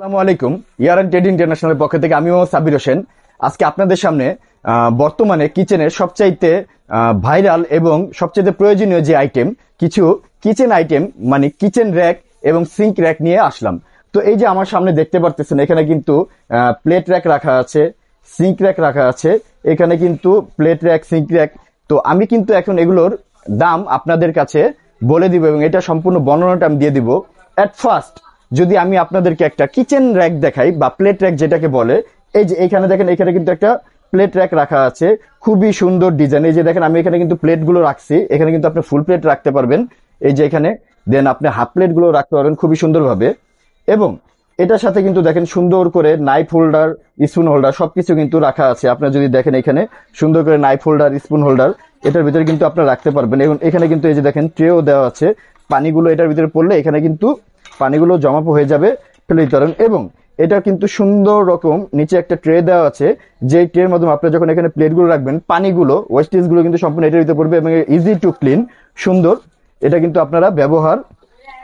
আসসালামু আলাইকুম। ইয়ার and trade ইন্টারন্যাশনালের পক্ষ থেকে আমি মোহাম্মদ সাব্বির হোসেন আজকে আপনাদের সামনে বর্তমানে কিচেনের সবচাইতে ভাইরাল এবং সবচাইতে প্রয়োজনীয় যে আইটেম কিছু কিচেন আইটেম মানে কিচেন র্যাক এবং সিঙ্ক র্যাক নিয়ে আসলাম। তো এই যে আমার সামনে দেখতে পারতেছেন এখানে কিন্তু প্লেট র্যাক রাখা আছে, সিঙ্ক র্যাক রাখা আছে, এখানে কিন্তু প্লেট র্যাক, সিঙ্ক র্যাক। তো আমি কিন্তু এখন এগুলোর দাম আপনাদের কাছে বলে দিব এবং এটা সম্পূর্ণ বর্ণনাটা আমি দিয়ে দিব। এট ফার্স্ট যদি আমি আপনাদেরকে একটা কিচেন র্যাক দেখাই বা প্লেট র্যাক যেটাকে বলে, এই যে এখানে দেখেন, এখানে কিন্তু একটা প্লেট র্যাক রাখা আছে, খুবই সুন্দর ডিজাইন। এই যে দেখেন আমি এখানে কিন্তু প্লেটগুলো রাখছি, এখানে কিন্তু আপনি ফুল প্লেট রাখতে পারবেন, এই যে এখানে দেন আপনি হাফ প্লেটগুলো রাখতে পারবেন খুবই সুন্দরভাবে। এবং এটার সাথে কিন্তু দেখেন সুন্দর করে নাইফ হোল্ডার, স্পুন হোল্ডার সবকিছু কিন্তু রাখা আছে। আপনারা যদি দেখেন এখানে সুন্দর করে নাইফ হোল্ডার, স্পুন হোল্ডার এটার ভিতরে কিন্তু আপনারা রাখতে পারবেন। এবং এখানে কিন্তু এই যে দেখেন ট্রেও দেওয়া আছে, পানিগুলো এটার ভিতরে পড়লে এখানে কিন্তু পানিগুলো জমা হয়ে যাবে, ফেলে দিতে পারেন। এবং এটা কিন্তু সুন্দর রকম নিচে একটা ট্রে দেওয়া আছে, যে ট্রের মাধ্যমে আপনারা যখন এখানে প্লেটগুলো রাখবেন পানিগুলো, ওয়েস্টেজ গুলো কিন্তু সম্পূর্ণ এটার ভিতরে পড়বে এবং ইজি টু ক্লিন, সুন্দর এটা কিন্তু আপনারা ব্যবহার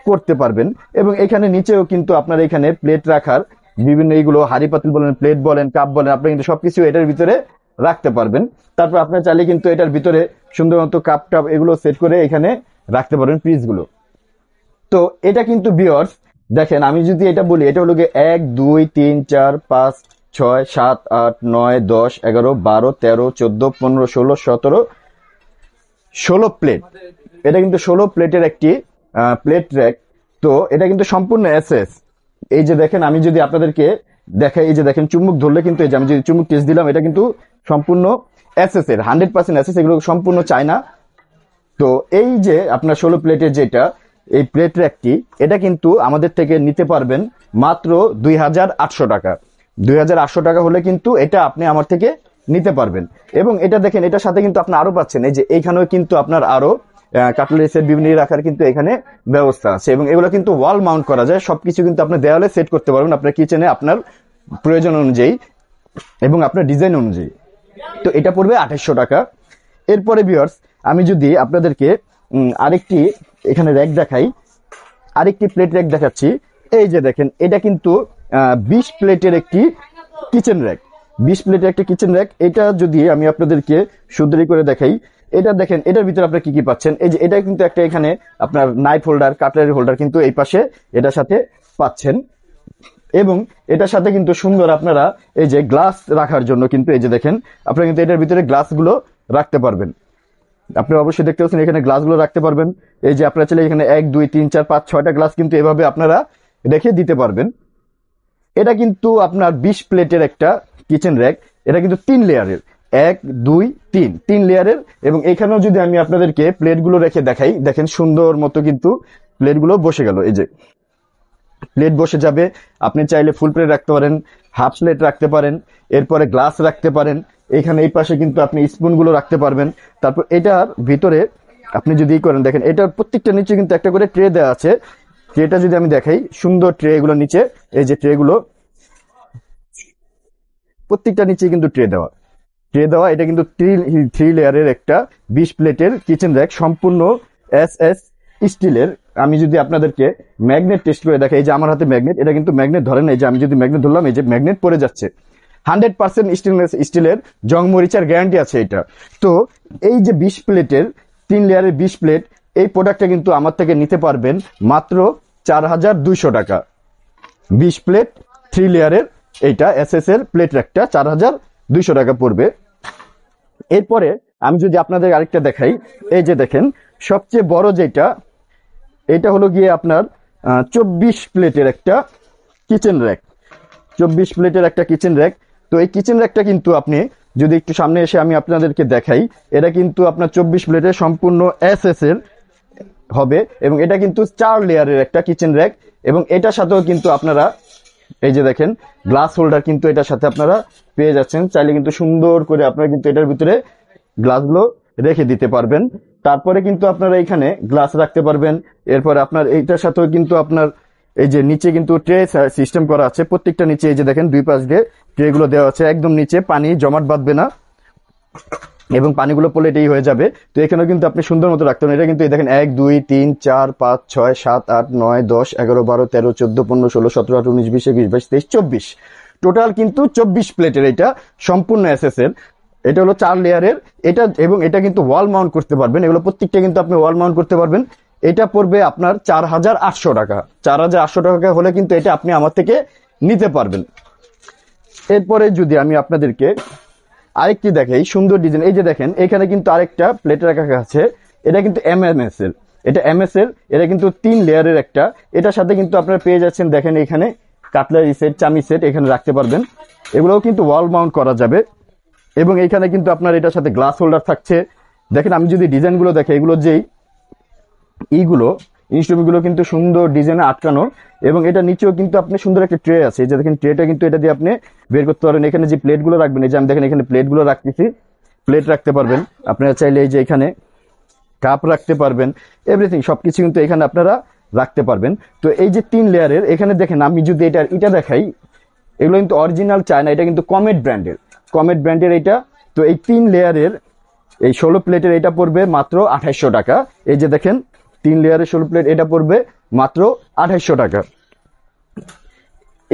করতে পারবেন। এবং এখানে নিচেও কিন্তু আপনারা এখানে প্লেট রাখার বিভিন্ন এইগুলো হাড়ি পাতিল বলেন, প্লেট বলেন, কাপ বলেন, আপনারা কিন্তু সবকিছু এটার ভিতরে রাখতে পারবেন। তারপর আপনারা চাইলে কিন্তু এটার ভিতরে সুন্দর মতো কাপ টাপ এগুলো সেট করে এখানে রাখতে পারবেন পিসগুলো। তো এটা কিন্তু ভিউয়ার্স দেখেন, আমি যদি এটা বলি, এটা হলো 1 2 3 4 5 6 7 8 9 10 11 12 13 14 15 16 17 16 প্লেট। এটা কিন্তু 16 প্লেটের একটি প্লেট র্যাক। তো এটা কিন্তু সম্পূর্ণ এসএস। এই যে দেখেন আমি যদি আপনাদেরকে দেখাই, এই যে দেখেন চুম্বক ধরলে কিন্তু এই যে আমি যদি চুম্বক টেস্ট দিলাম, এটা কিন্তু সম্পূর্ণ এসএস এর 100% এসএস, এগুলো সম্পূর্ণ চায়না। তো এই যে আপনার 16 প্লেটের যেটা এই প্লেট র্যাকটি, এটা কিন্তু আমাদের থেকে নিতে পারবেন মাত্র 2800 টাকা। 2800 টাকা হলে কিন্তু এটা আপনি আমার থেকে নিতে পারবেন। এবং এটা দেখেন এটার সাথে কিন্তু আপনি আরো পাচ্ছেন, এই যে এইখানেও কিন্তু আপনার আরো কাটলারিসের বিভিন্ন রাখার কিন্তু এখানে ব্যবস্থা আছে। এবং এগুলো কিন্তু ওয়াল মাউন্ট করা যায়, সবকিছু কিন্তু আপনি দেওয়ালে সেট করতে পারবেন আপনার কিচেনে আপনার প্রয়োজন অনুযায়ী এবং আপনার ডিজাইন অনুযায়ী। তো এটা পড়বে 2800 টাকা। এরপরে ভিউয়ার্স আমি যদি আপনাদেরকে আরেকটি এখানে র্যাক দেখাই, আরেকটি প্লেট র্যাক দেখাচ্ছি। এই যে দেখেন এটা কিন্তু 20 প্লেটের একটি কিচেন র্যাক, 20 প্লেটের একটা কিচেন র্যাক। এটা যদি আমি আপনাদেরকে সুন্দরী করে দেখাই, এটা দেখেন এটার ভিতরে আপনারা কি কি পাচ্ছেন। এই যে এটা কিন্তু একটা এখানে আপনার নাইফ হোল্ডার, কাটলারি হোল্ডার কিন্তু এই পাশে এটার সাথে পাচ্ছেন। এবং এটার সাথে কিন্তু সুন্দর আপনারা এই যে গ্লাস রাখার জন্য কিন্তু এই যে দেখেন আপনারা কিন্তু এটার ভিতরে গ্লাসগুলো রাখতে পারবেন। আপনারা অবশ্যই দেখতে পাচ্ছেন এখানে গ্লাসগুলো রাখতে পারবেন। এই যে আপনারা চাইলে এখানে 1 2 3 4 5 6টা গ্লাস কিন্তু এভাবে আপনারা রেখে দিতে পারবেন। এটা কিন্তু আপনার 20 প্লেটের একটা কিচেন র্যাক। এটা কিন্তু 3 লেয়ারের, 1 2 3 3 লেয়ারের। এবং এখানেও যদি আমি আপনাদেরকে প্লেটগুলো রেখে দেখাই, দেখেন সুন্দর মতো কিন্তু প্লেটগুলো বসে গেল। এই যে প্লেট বসে যাবে, আপনি চাইলে ফুল প্লেট রাখতে পারেন, হাফ প্লেট রাখতে পারেন, এরপরে গ্লাস রাখতে পারেন। এখানে এই পাশে কিন্তু আপনি স্পুনগুলো রাখতে পারবেন। তারপর এটার ভিতরে আপনি যদি করেন, দেখেন এটার প্রত্যেকটা নিচে কিন্তু একটা করে ট্রে দেওয়া আছে। ট্রেটা যদি আমি দেখাই, সুন্দর ট্রে এগুলো নিচে, এই যে ট্রেগুলো প্রত্যেকটা নিচে কিন্তু ট্রে দেওয়া। এটা কিন্তু 3 লেয়ারের একটা 20 প্লেটের কিচেন র্যাক, সম্পূর্ণ এসএস স্টিলের। আমি যদি আপনাদেরকে ম্যাগনেট টেস্ট করে দেখাই, এই যে আমার হাতে ম্যাগনেট, এটা কিন্তু ম্যাগনেট ধরে না। এই যে আমি যদি ম্যাগনেট ধরলাম, এই যে ম্যাগনেট পড়ে যাচ্ছে। 100% স্টিলের জং মরিচার গ্যারান্টি আছে এটা। তো এই যে 20 প্লেটের 3 লেয়ারের 20 প্লেট, এই প্রোডাক্টটা কিন্তু আমার থেকে নিতে পারবেন মাত্র 4200 টাকা। 20 প্লেট 3 লেয়ারের এইটা এসএস এর প্লেট র্যাকটা 4200 টাকা পড়বে। এরপরে আমি যদি আপনাদের আরেকটা দেখাই, এই যে দেখেন সবচেয়ে বড় যেটা, এটা হলো গিয়ে আপনার 24 প্লেটের একটা কিচেন র্যাক। 24 প্লেটের একটা কিচেন র্যাক। তো এই কিচেন র্যাকটা কিন্তু আপনি যদি একটু সামনে এসে আমি আপনাদেরকে দেখাই, এটা কিন্তু আপনার 24 প্লেটের সম্পূর্ণ এসএস এর হবে। এবং এটা কিন্তু 4 লেয়ারের একটা কিচেন র্যাক। এবং এটার সাথেও কিন্তু আপনারা এই যে দেখেন গ্লাস হোল্ডার কিন্তু এটার সাথে আপনারা পেয়ে যাচ্ছেন। চাইলে কিন্তু সুন্দর করে আপনারা কিন্তু এটার ভিতরে গ্লাসগুলো রেখে দিতে পারবেন। তারপরে কিন্তু আপনারা এখানে গ্লাস রাখতে পারবেন। এরপরে আপনার এইটার সাথেও কিন্তু আপনার এই যে নিচে কিন্তু ট্রে সিস্টেম করা আছে, প্রত্যেকটা নিচে এই যে দেখেন 2 পাশ দিয়ে ট্রেগুলো দেওয়া আছে, একদম নিচে পানি জমাট বাঁধবে না। এবং পানিগুলো পড়লে এটাই হয়ে যাবে। তো এখানেও কিন্তু আপনি সুন্দর মতো রাখতে পারেন। এটা কিন্তু এই দেখেন 1 2 3 4 5 6 7 8 9 10 11 12 13 14 15 16 17 18 19 20 21 22 23 24 টোটাল কিন্তু 24 প্লেটের এটা সম্পূর্ণ এসএস এর। এটা হলো 4 লেয়ারের এটা, এবং এটা কিন্তু ওয়াল মাউন্ট করতে পারবেন। এগুলো প্রত্যেকটা কিন্তু আপনি ওয়াল মাউন্ট করতে পারবেন। এটা পড়বে আপনার 4800 টাকা। 4800 টাকা হলে কিন্তু এটা আপনি আমার থেকে নিতে পারবেন। এরপরে যদি আমি আপনাদেরকে আরেকটি দেখাই সুন্দর ডিজাইন, এই যে দেখেন এখানে কিন্তু আরেকটা প্লেট রাখা আছে। এটা কিন্তু এমএমএস এর, এটা এমএস এর, এটা কিন্তু 3 লেয়ারের একটা। এটার সাথে কিন্তু আপনারা পেয়ে যাচ্ছেন দেখেন এখানে কাটলারি সেট, চামি সেট এখানে রাখতে পারবেন। এগুলোও কিন্তু ওয়াল মাউন্ট করা যাবে। এবং এখানে কিন্তু আপনার এটার সাথে গ্লাস হোল্ডার থাকছে। দেখেন আমি যদি ডিজাইনগুলো দেখে, এগুলো যেই এইগুলো ইনস্ট্রুমেন্টগুলো কিন্তু সুন্দর ডিজাইনে আটকানো, এবং এটা নিচেও কিন্তু আপনি সুন্দর একটা ট্রে আছে। এই যে দেখেন ট্রেটা কিন্তু এটা দিয়ে আপনি বের করতে পারবেন। এখানে যে প্লেটগুলো রাখবেন, এই যে আমি দেখেন এখানে প্লেটগুলো রাখতেছি, প্লেট রাখতে পারবেন আপনারা চাইলে। এই যে এখানে কাপ রাখতে পারবেন, এভরিথিং সবকিছু কিন্তু এখানে আপনারা রাখতে পারবেন। তো এই যে 3 লেয়ারের, এখানে দেখেন আমি যদি এটা দেখাই, এগুলো কিন্তু অরিজিনাল চায়না, এটা কিন্তু কমেট ব্র্যান্ডের এটা। তো এই 3 লেয়ারের এই 16 প্লেটের এটা পড়বে মাত্র 2800 টাকা। এই যে দেখেন 3 লেয়ারের 16 প্লেট এটা পড়বে মাত্র 2800 টাকা।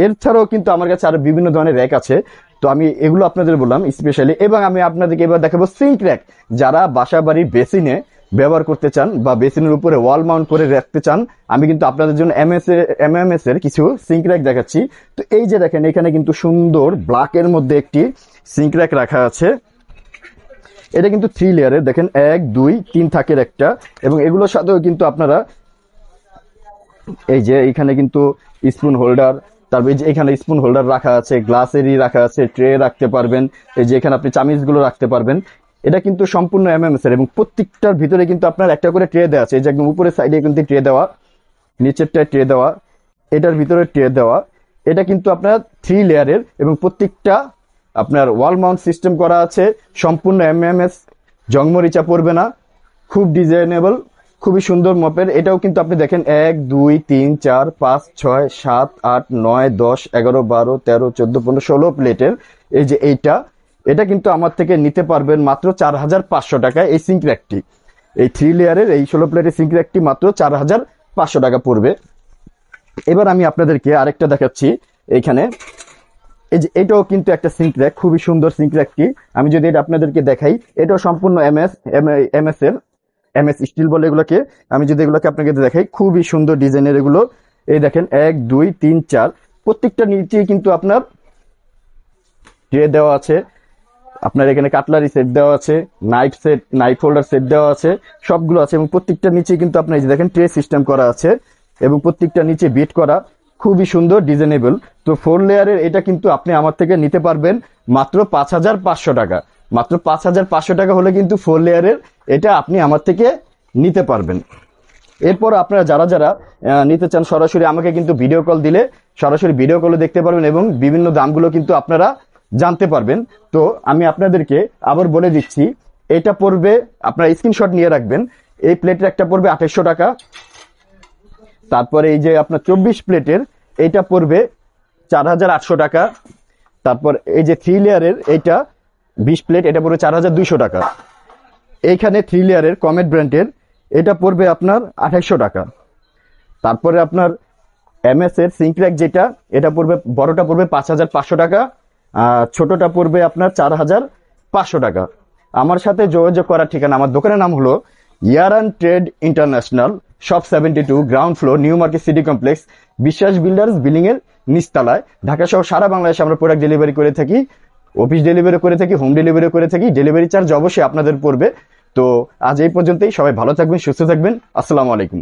এর ছাড়াও কিন্তু আমার কাছে আরো বিভিন্ন ধরনের র্যাক আছে, তো আমি এগুলো আপনাদের বললাম স্পেশালি। এবং আমি আপনাদেরকে এবার দেখাবো সিঙ্ক র্যাক। যারা বাসা বাড়ির বেসিনে ব্যবহার করতে চান বা বেসিনের উপরে ওয়াল মাউন্ট করে রাখতে চান, আমি কিন্তু আপনাদের জন্য এমএমএস এর কিছু সিঙ্ক র্যাক দেখাচ্ছি। তো এই যে দেখেন এখানে কিন্তু সুন্দর ব্ল্যাকের মধ্যে একটি সিঙ্ক র্যাক রাখা আছে। এটা কিন্তু 3 লেয়ারের, দেখেন 1 2 3 থাকের একটা। এবং এগুলোর সাথেও কিন্তু আপনারা এই যে এখানে কিন্তু স্পুন হোল্ডার, তারপর এই যে এখানে স্পুন হোল্ডার রাখা আছে, গ্লাসেরই রাখা আছে, ট্রে রাখতে পারবেন। এই যে এখানে আপনি চামিচগুলো রাখতে পারবেন। এটা কিন্তু সম্পূর্ণ এমএমএস এর, এবং প্রত্যেকটার ভিতরে কিন্তু আপনার একটা করে ট্রে দেওয়া আছে। এই যে একদম উপরের সাইডে কিন্তু ট্রে দেওয়া, নিচেরটায় ট্রে দেওয়া, এটার ভিতরে ট্রে দেওয়া। এটা কিন্তু আপনার 3 লেয়ারের, এবং প্রত্যেকটা আপনার ওয়াল মাউন্ট সিস্টেম করা আছে, সম্পূর্ণ এমএমএস, জংমরিচা পড়বে না, খুব ডিজাইনেবল, খুবই সুন্দর মপের। এটাও কিন্তু আপনি দেখেন 1 2 3 4 5 6 7 8 9 10 11 12 13 14 15 16 প্লেটের। এই যে এটা কিন্তু আমার থেকে নিতে পারবেন মাত্র 4500 টাকায়। এই সিঙ্ক র্যাকটি, এই 3 লেয়ারের এই 16 প্লেটের সিঙ্ক র্যাকটি মাত্র 4500 টাকা পড়বে। এবার আমি আপনাদেরকে আরেকটা দেখাচ্ছি। এইখানে এই যে এটাও কিন্তু একটা সিঙ্ক র্যাক, খুবই সুন্দর সিঙ্ক র্যাকটি। আমি যদি এটা আপনাদেরকে দেখাই, এটাও সম্পূর্ণ এমএস স্টিল বলে এগুলোকে। আমি যদি এগুলোকে আপনাকে দেখাই, খুবই সুন্দর ডিজাইনের এগুলো। এই দেখেন 1 2 3 4 প্রত্যেকটা নিচে কিন্তু আপনার ট্রে দেওয়া আছে, আপনার এখানে কাটলারি সেট দেওয়া আছে, নাইফ হোল্ডার সেট দেওয়া আছে, সবগুলো আছে। এবং প্রত্যেকটা নিচে কিন্তু আপনার এই যে দেখেন ট্রে সিস্টেম করা আছে, এবং প্রত্যেকটা নিচে বিট করা, খুবই সুন্দর ডিজাইনেবল। তো 4 লেয়ারের এটা কিন্তু আপনি আমার থেকে নিতে পারবেন মাত্র 5500 টাকা। মাত্র 5500 টাকা হলে কিন্তু 4 লেয়ারের এটা আপনি আমার থেকে নিতে পারবেন। এরপর আপনারা যারা নিতে চান, সরাসরি আমাকে কিন্তু ভিডিও কল দিলে সরাসরি ভিডিও কলে দেখতে পারবেন, এবং বিভিন্ন দামগুলো কিন্তু আপনারা জানতে পারবেন। তো আমি আপনাদেরকে আবার বলে দিচ্ছি, এটা পড়বে, আপনারা স্ক্রিনশট নিয়ে রাখবেন, এই প্লেটের একটা পড়বে 2800 টাকা। তারপরে এই যে আপনার 24 প্লেটের এটা পড়বে 4800 টাকা। তারপর এই যে 3 লেয়ারের এইটা 20 প্লেট, এটা পড়বে 4200 টাকা। এইখানে 3 লেয়ারের কমেট ব্র্যান্ডের এটা পড়বে আপনার 2800 টাকা। তারপরে আপনার এমএস এর সিঙ্ক র্যাক যেটা, এটা পড়বে, বড়টা পড়বে 5500 টাকা, ছোটটা পড়বে আপনার 4500 টাকা। আমার সাথে যোগাযোগ করার ঠিকানা, আমার দোকানের নাম হলো Yaran trade international, shop 72, ground floor, new market city complex, Biswas builders building এর নিচতলায়। ঢাকা সহ সারা বাংলাদেশে আমরা প্রোডাক্ট ডেলিভারি করে থাকি, অফিস ডেলিভারি করে থাকি, হোম ডেলিভারি করে থাকি। ডেলিভারি চার্জ অবশ্যই আপনাদের পড়বে। তো আজ এই পর্যন্তই, সবাই ভালো থাকবেন, সুস্থ থাকবেন। আসসালামু আলাইকুম।